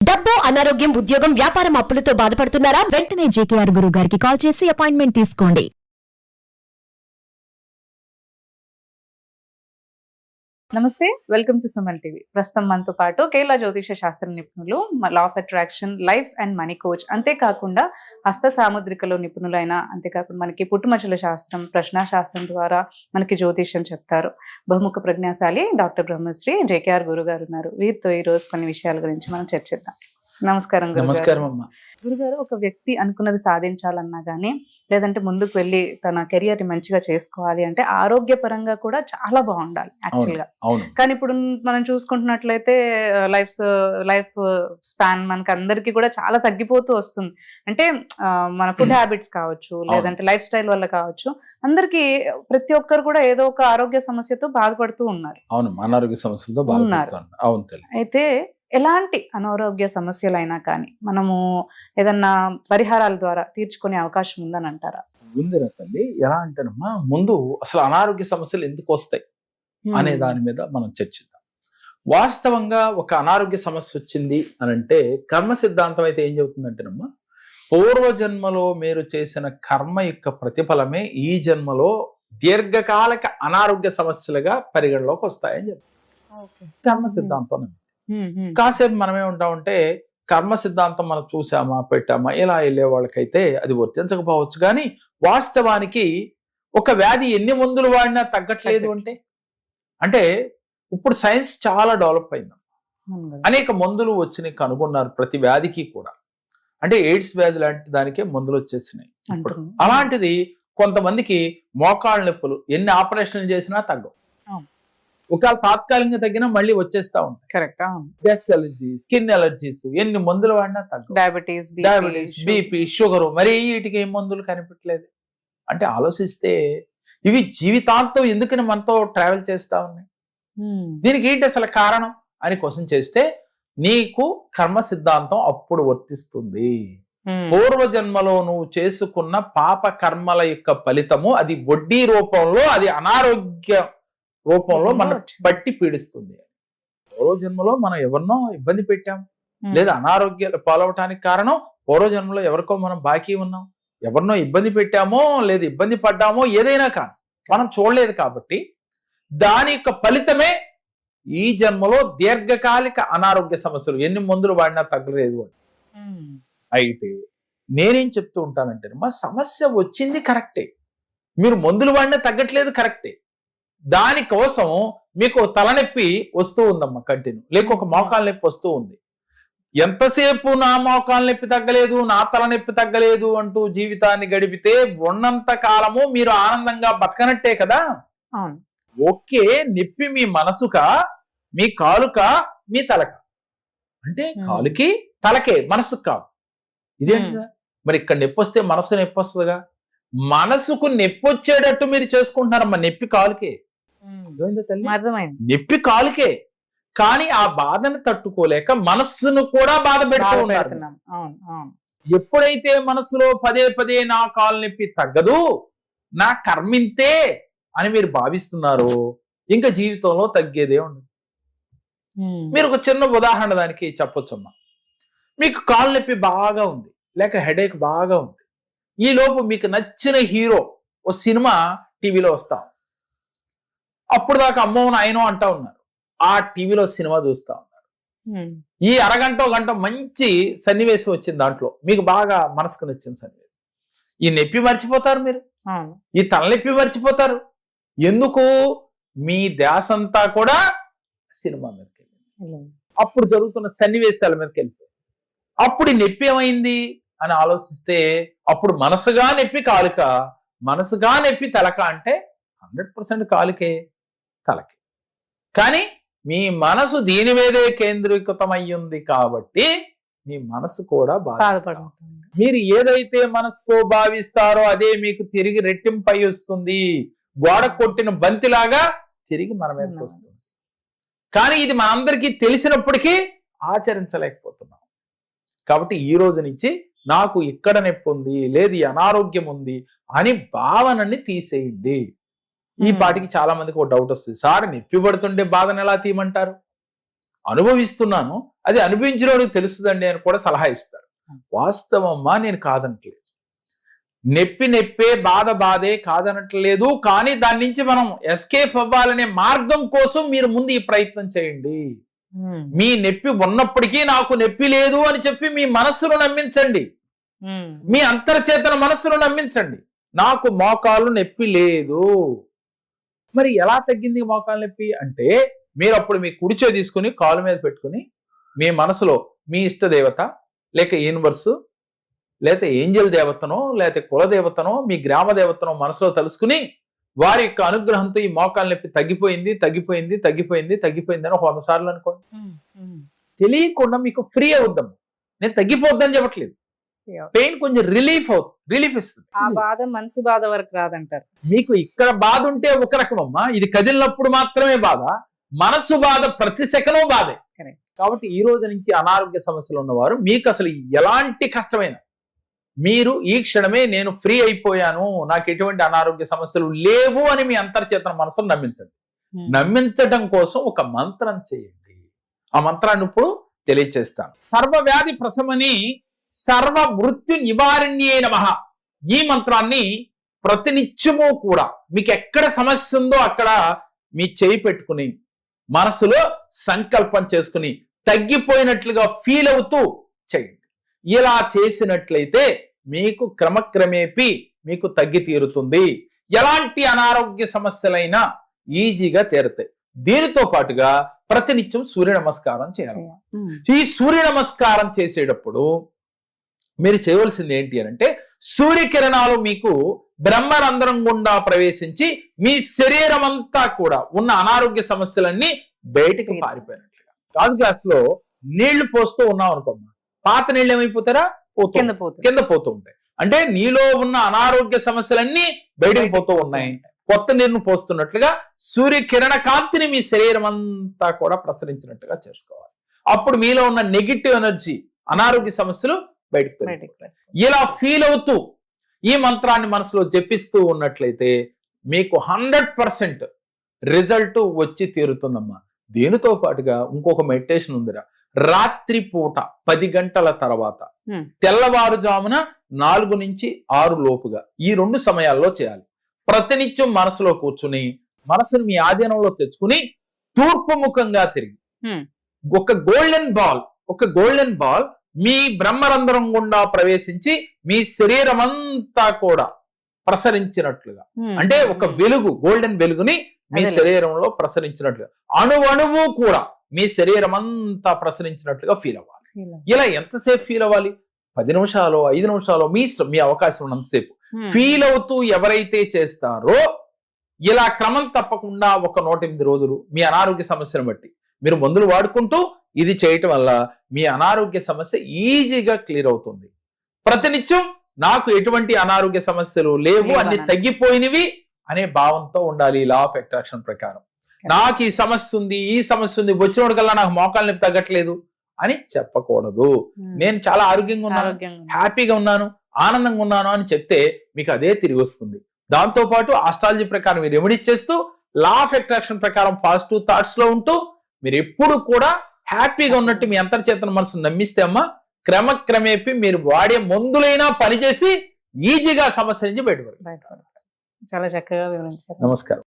డబ్బు, అనారోగ్యం, ఉద్యోగం, వ్యాపారం, అప్పులతో బాధపడుతున్నారా? వెంటనే జేకేఆర్ గురువు గారికి కాల్ చేసి అపాయింట్మెంట్ తీసుకోండి. నమస్తే, వెల్కమ్ టు సుమన్ టీవీ. ప్రస్తుతం మనతో పాటు కేరళ జ్యోతిష శాస్త్ర నిపుణులు, law of attraction, life and money coach, అంతేకాకుండా హస్త సాముద్రికలో నిపుణులైన, అంతేకాకుండా మనకి పుట్టుమచ్చల శాస్త్రం, ప్రశ్నా శాస్త్రం ద్వారా మనకి జ్యోతిష్యం చెప్తారు బహుముఖ ప్రజ్ఞాశాలి డాక్టర్ బ్రహ్మశ్రీ జేకేఆర్ గురువు గారు ఉన్నారు. వీరితో ఈ రోజు కొన్ని విషయాల గురించి మనం చర్చిద్దాం. నమస్కారం నమస్కారం అమ్మా. గురుగారు, ఒక వ్యక్తి అనుకున్నది సాధించాలన్నా కానీ, లేదంటే ముందుకు వెళ్ళి తన కెరియర్ మంచిగా చేసుకోవాలి అంటే ఆరోగ్యపరంగా కూడా చాలా బాగుండాలి యాక్చువల్ గా. కానీ ఇప్పుడు మనం చూసుకుంటున్నట్లయితే లైఫ్ స్పాన్ మనకి అందరికీ కూడా చాలా తగ్గిపోతూ వస్తుంది. అంటే మన ఫుడ్ హ్యాబిట్స్ కావచ్చు, లేదంటే లైఫ్ స్టైల్ వల్ల కావచ్చు, అందరికి ప్రతి ఒక్కరు కూడా ఏదో ఒక ఆరోగ్య సమస్యతో బాధపడుతూ ఉన్నారు. అవును, అనారోగ్య సమస్యలతో బాధపడుతున్నారు. అయితే ఎలాంటి అనారోగ్య సమస్యలైనా కానీ మనము ఏదన్నా పరిహారాల ద్వారా తీర్చుకునే అవకాశం ఉందని అంటారా? ఉంది తల్లి. ఎలా అంటేనమ్మా, ముందు అసలు అనారోగ్య సమస్యలు ఎందుకు వస్తాయి అనే దాని మీద మనం చర్చిద్దాం. వాస్తవంగా ఒక అనారోగ్య సమస్య వచ్చింది అని అంటే కర్మ సిద్ధాంతం అయితే ఏం చెబుతుందంటేనమ్మా, పూర్వజన్మలో మీరు చేసిన కర్మ యొక్క ప్రతిఫలమే ఈ జన్మలో దీర్ఘకాలిక అనారోగ్య సమస్యలుగా పరిగణలోకి వస్తాయని చెప్తాం కర్మ సిద్ధాంతం. కాసేపు మనం ఏమంటామంటే, కర్మ సిద్ధాంతం మనం చూసామా పెట్టామా ఇలా వెళ్ళే వాళ్ళకైతే అది వర్తించకపోవచ్చు. కానీ వాస్తవానికి ఒక వ్యాధి ఎన్ని మందులు వాడినా తగ్గట్లేదు అంటే ఇప్పుడు సైన్స్ చాలా డెవలప్ అయింది. అనేక మందులు వచ్చినాయి, కనుగొన్నారు ప్రతి వ్యాధికి కూడా. అంటే ఎయిడ్స్ వ్యాధి లాంటి దానికే మందులు వచ్చేసినాయి ఇప్పుడు. అలాంటిది కొంతమందికి మోకాళ్ళ నొప్పులు ఎన్ని ఆపరేషన్లు చేసినా తగ్గవు. ఒకవేళ తాత్కాలికంగా తగ్గినా మళ్ళీ వచ్చేస్తా ఉంటాయి. Correct. Dust allergy, skin allergies ఎన్ని మందులు వాడినా తగ్గవు. డయాబెటీస్, బీపీ, షుగర్, మరి వీటికి ఏం మందులు కనిపించలేదు. అంటే ఆలోచిస్తే ఇవి జీవితాంతం ఎందుకని మనతో ట్రావెల్ చేస్తా ఉన్నాయి, దీనికి ఏంటి అసలు కారణం అని క్వశ్చన్ చేస్తే నీకు కర్మ సిద్ధాంతం అప్పుడు వర్తిస్తుంది. పూర్వజన్మలో నువ్వు చేసుకున్న పాప కర్మల యొక్క ఫలితము అది వడ్డీ రూపంలో, అది అనారోగ్య రూపంలో మనం పట్టి పీడిస్తుంది. పూర్వజన్మలో మనం ఎవరినో ఇబ్బంది పెట్టాం, లేదా అనారోగ్యాలు పాలవటానికి కారణం పూర్వజన్మలో ఎవరికో మనం బాకీ ఉన్నాం, ఎవరినో ఇబ్బంది పెట్టామో లేదా ఇబ్బంది పడ్డామో ఏదైనా కానీ మనం చూడలేదు. కాబట్టి దాని యొక్క ఫలితమే ఈ జన్మలో దీర్ఘకాలిక అనారోగ్య సమస్యలు ఎన్ని మందులు వాడినా తగ్గలేదు అని. అయితే నేనేం చెప్తూ ఉంటానంటే, మా సమస్య వచ్చింది కరెక్టే, మీరు మందులు వాడినా తగ్గట్లేదు కరెక్టే. దానికోసం మీకు తలనొప్పి వస్తూ ఉందమ్మా కంటిన్యూ, లేక ఒక మోకాలు నొప్పి వస్తూ ఉంది. ఎంతసేపు నా మోకాలు నొప్పి తగ్గలేదు, నా తలనొప్పి తగ్గలేదు అంటూ జీవితాన్ని గడిపితే ఉన్నంత కాలము మీరు ఆనందంగా బతకనట్టే కదా. ఓకే, నొప్పి మీ మనసుకా, మీ కాలుకా, మీ తలక అంటే కాలుకి తలకే, మనసుకు కాదు. ఇదేంటి సార్, మరి ఇక్కడ నొప్పి వస్తే మనసుకు నొప్పి వస్తుందిగా. మనసుకు నొప్పి వచ్చేటట్టు మీరు చేసుకుంటున్నారమ్మా, నొప్పి కాలుకే. నొప్పి కాలుకే, కానీ ఆ బాధను తట్టుకోలేక మనస్సును కూడా బాధ పెడుతున్నాం. ఎప్పుడైతే మనసులో పదే పదే నా కాలు నొప్పి తగ్గదు, నా కర్మింతే అని మీరు భావిస్తున్నారో ఇంకా జీవితంలో తగ్గేదే ఉండదు. మీరు ఒక చిన్న ఉదాహరణ దానికి చెప్పొచ్చమ్మా. మీకు కాలు నొప్పి బాగా ఉంది, లేక హెడేక్ బాగా ఉంది. ఈ లోపు మీకు నచ్చిన హీరో ఓ సినిమా టీవీలో వస్తాం, అప్పుడు దాకా అమ్మో నాయనో అంటా ఉన్నారు, ఆ టీవీలో సినిమా చూస్తా ఉన్నారు. ఈ అరగంట గంట మంచి సన్నివేశం వచ్చింది, దాంట్లో మీకు బాగా మనసుకు నచ్చిన సన్నివేశం. ఈ నొప్పి మర్చిపోతారు మీరు, ఈ తలనొప్పి మర్చిపోతారు. ఎందుకు? మీ ధ్యాస అంతా కూడా సినిమా మీదకి వెళ్ళింది, అప్పుడు జరుగుతున్న సన్నివేశాల మీదకి వెళ్ళిపోయి. అప్పుడు ఈ నొప్పి ఏమైంది అని ఆలోచిస్తే అప్పుడు మనసుగా నొప్పి కాలుక, మనసుగా నొప్పి తలక అంటే 100% కాలుకే తలకి. కానీ మీ మనసు దీని మీదే కేంద్రీకృతమయ్యింది కాబట్టి మీ మనసు కూడా బాధపడుతుంది. మీరు ఏదైతే మనసుతో భావిస్తారో అదే మీకు తిరిగి రెట్టింపై వస్తుంది. గోడ కొట్టిన బంతిలాగా తిరిగి మన మీదకి వస్తుంది. కానీ ఇది మనందరికీ తెలిసినప్పటికీ ఆచరించలేకపోతున్నాం. కాబట్టి ఈ రోజు నుంచి నాకు ఇక్కడ నొప్పి ఉంది, లేదు అనారోగ్యం ఉంది అని భావనని తీసేయండి. ఈ పాటికి చాలా మందికి ఒక డౌట్ వస్తుంది, సార్ నొప్పి పడుతుంటే బాధను ఎలా తీయమంటారు? అనుభవిస్తున్నాను, అది అనుభవించడానికి తెలుస్తుందండి అని కూడా సలహా ఇస్తారు. వాస్తవమ్మా, నేను కాదనట్లేదు. నొప్పే బాధే కాదనట్లేదు. కానీ దాని నుంచి మనం ఎస్కేప్ అవ్వాలనే మార్గం కోసం మీరు ముందు ఈ ప్రయత్నం చేయండి. మీ నొప్పి ఉన్నప్పటికీ నాకు నొప్పి లేదు అని చెప్పి మీ మనస్సును నమ్మించండి, మీ అంతర్చేతన మనస్సును నమ్మించండి. నాకు మోకాలు నొప్పి లేదు. మరి ఎలా తగ్గింది మోకాలు నొప్పి అంటే, మీరు అప్పుడు మీ కుడిచే తీసుకుని కాలు మీద పెట్టుకుని మీ మనసులో మీ ఇష్ట దేవత లేక యూనివర్సు లేకపోతే ఏంజల్ దేవతనో లేకపోతే కులదేవతనో మీ గ్రామ దేవతనో మనసులో తలుసుకుని వారి యొక్క అనుగ్రహంతో ఈ మోకాలు నొప్పి తగ్గిపోయింది తగ్గిపోయింది తగ్గిపోయింది తగ్గిపోయింది అని 100 సార్లు అనుకోండి. తెలియకుండా మీకు ఫ్రీ అవుద్దాం. నేను తగ్గిపోద్దని చెప్పట్లేదు, పెయిన్ కొంచెం రిలీఫ్ ఇస్తుంది. ఆ బాధ మనసు బాధ వరకు రాదంటారు. మీకు ఇక్కడ బాధ ఉంటే ఒక రకం అమ్మా, ఇది కదిలినప్పుడు మాత్రమే బాధ. మనసు బాధ ప్రతి సెకను బాధే. కాబట్టి ఈ రోజు నుంచి అనారోగ్య సమస్యలు ఉన్నవారు మీకు అసలు ఎలాంటి కష్టమైన మీరు ఈ క్షణమే నేను ఫ్రీ అయిపోయాను, నాకు ఎటువంటి అనారోగ్య సమస్యలు లేవు అని మీ అంతర్చేతన మనసును నమ్మించండి. నమ్మించడం కోసం ఒక మంత్రం చేయండి. ఆ మంత్రాన్ని ఇప్పుడు తెలియచేస్తాను. సర్వవ్యాధి ప్రశమని సర్వ మృత్యు నివారణ్యే నమః. ఈ మంత్రాన్ని ప్రతినిత్యము కూడా మీకు ఎక్కడ సమస్య ఉందో అక్కడ మీ చేయి పెట్టుకుని మనసులో సంకల్పం చేసుకుని తగ్గిపోయినట్లుగా ఫీల్ అవుతూ చేయండి. ఇలా చేసినట్లయితే మీకు క్రమక్రమేపీ మీకు తగ్గి తీరుతుంది. ఎలాంటి అనారోగ్య సమస్యలైనా ఈజీగా తీరుతాయి. దీనితో పాటుగా ప్రతినిత్యం సూర్య నమస్కారం చేయాలి. ఈ సూర్య నమస్కారం చేసేటప్పుడు మీరు చేయవలసింది ఏంటి అంటే, సూర్యకిరణాలు మీకు బ్రహ్మరంధ్రం గుండా ప్రవేశించి మీ శరీరం అంతా కూడా ఉన్న అనారోగ్య సమస్యలన్నీ బయటికి పారిపోయినట్లుగా. గాజు గ్లాస్ లో నీళ్లు పోస్తూ ఉన్నాం అనుకోమ్మా, పాత నీళ్ళు ఏమైపోతారా? కింద పోతూ ఉంటాయి. అంటే నీలో ఉన్న అనారోగ్య సమస్యలన్నీ బయటకు పోతూ ఉన్నాయి. కొత్త నీరును పోస్తున్నట్లుగా సూర్యకిరణ కాంతిని మీ శరీరం అంతా కూడా ప్రసరించినట్టుగా చేసుకోవాలి. అప్పుడు మీలో ఉన్న నెగిటివ్ ఎనర్జీ, అనారోగ్య సమస్యలు బయటకు. ఇలా ఫీల్ అవుతూ ఈ మంత్రాన్ని మనసులో జపిస్తూ ఉన్నట్లయితే మీకు 100% రిజల్ట్ వచ్చి తీరుతుందమ్మా. దీనితో పాటుగా ఇంకొక మెడిటేషన్ ఉందిరా. రాత్రి పూట 10 గంటల తర్వాత తెల్లవారుజామున 4 నుంచి 6 లోపుగా ఈ 2 సమయాల్లో చేయాలి. ప్రతినిత్యం మనసులో కూర్చుని మనసుని మీ ఆధీనంలో తెచ్చుకుని తూర్పు ముఖంగా తిరిగి ఒక గోల్డెన్ బాల్ మీ బ్రహ్మరంధ్రం గుండా ప్రవేశించి మీ శరీరం అంతా కూడా ప్రసరించినట్లుగా, అంటే ఒక వెలుగు, గోల్డెన్ వెలుగుని మీ శరీరంలో ప్రసరించినట్లుగా, అణువణువు కూడా మీ శరీరం అంతా ప్రసరించినట్లుగా ఫీల్ అవ్వాలి. ఇలా ఎంతసేపు ఫీల్ అవ్వాలి? 10 నిమిషాలు, 5 నిమిషాలు, మీ ఇష్టం, మీ అవకాశం ఉన్నంతసేపు ఫీల్ అవుతూ ఎవరైతే చేస్తారో ఇలా క్రమం తప్పకుండా ఒక 108 రోజులు మీ అనారోగ్య సమస్యను బట్టి మీరు మందులు వాడుకుంటూ ఇది చేయటం వల్ల మీ అనారోగ్య సమస్య ఈజీగా క్లియర్ అవుతుంది. ప్రతినిత్యం నాకు ఎటువంటి అనారోగ్య సమస్యలు లేవు, అన్ని తగ్గిపోయినవి అనే భావంతో ఉండాలి. లా ఆఫ్ అట్రాక్షన్ ప్రకారం నాకు ఈ సమస్య ఉంది, ఈ సమస్య ఉంది, వచ్చినోడు కల్లా నాకు మోకాలు నొప్పి తగ్గట్లేదు అని చెప్పకూడదు. నేను చాలా ఆరోగ్యంగా ఉన్నాను, హ్యాపీగా ఉన్నాను, ఆనందంగా ఉన్నాను అని చెప్తే మీకు అదే తిరిగి వస్తుంది. దాంతో పాటు ఆస్ట్రాలజీ ప్రకారం మీరు రెమెడీ చేస్తూ లా ఆఫ్ అట్రాక్షన్ ప్రకారం పాజిటివ్ థాట్స్ లో ఉంటూ మీరు ఎప్పుడు కూడా హ్యాపీగా ఉన్నట్టు మీ అంతర్చేతన మనసు నమ్మిస్తే అమ్మా క్రమక్రమేపీ మీరు వాడే మందులైనా పనిచేసి ఈజీగా సమస్య నుంచి బయటపడతారు. చాలా చక్కగా వివరించారు. నమస్కారం.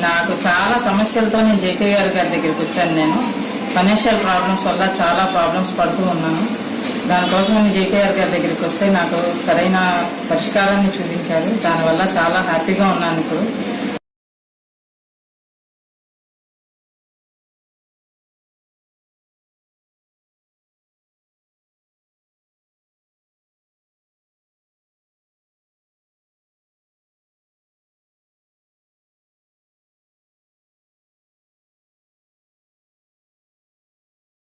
నాకు చాలా సమస్యలతో నేను జేకే గారి దగ్గరికి వచ్చాను. నేను ఫైనాన్షియల్ ప్రాబ్లమ్స్ వల్ల చాలా ప్రాబ్లమ్స్ పడుతూ ఉన్నాను. దానికోసం నేను జేకే గారి దగ్గరికి వస్తే నాకు సరైన పరిష్కారాన్ని చూపించారు. దానివల్ల చాలా హ్యాపీగా ఉన్నాను. ఇప్పుడు